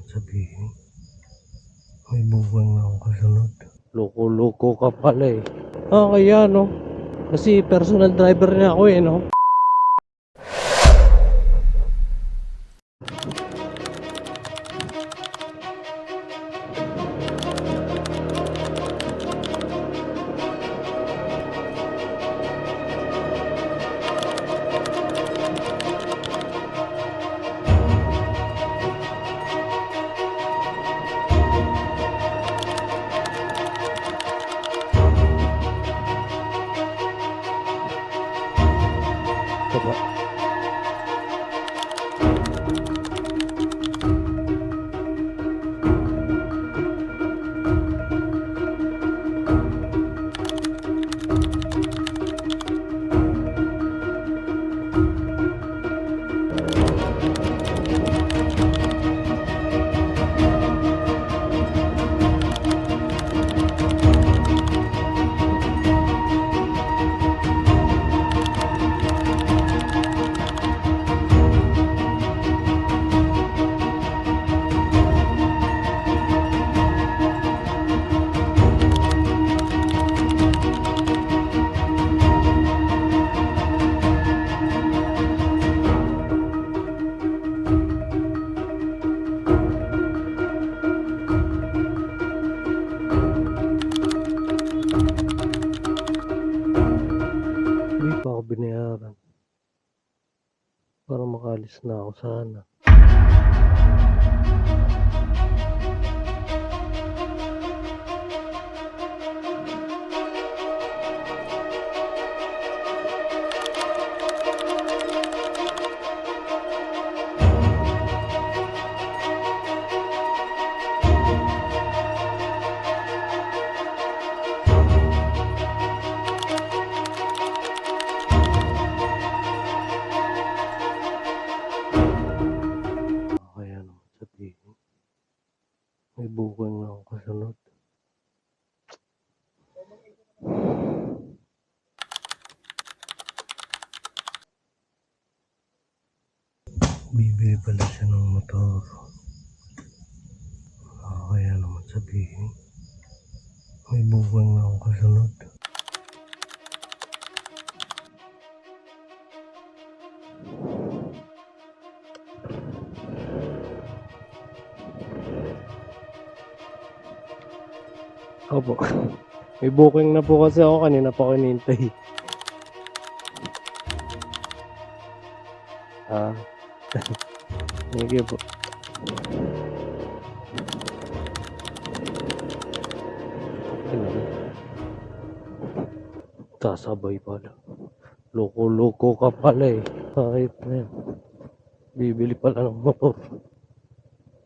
sabihin, may buwang na akong kasunod. Loko-loko ka pala eh. Kaya no. Kasi personal driver niya ako eh no. Diba? Hindi pa ako binayaran. Para makalis na ako sana. Kaya naman sabihin, may buwang na akong kasunod. Bibili pala siya ng motor. Kaya naman sabihin, may buwang na akong kasunod. Opo. May booking na po kasi ako, kanina pa ako hinihintay. Sige po. Sasabay pala. Loko-loko ka pala eh. Kahit na yan. Bibili pala ng motor.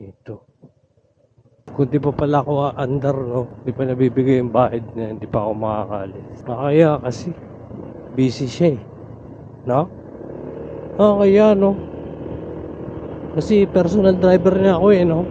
Ito. Kung di pa pala ako andar, no? Di pa nabibigay yung bahid niya, hindi pa ako makakalis. Kaya kasi, busy siya eh. No? Kaya no? Kasi personal driver niya ako eh, no?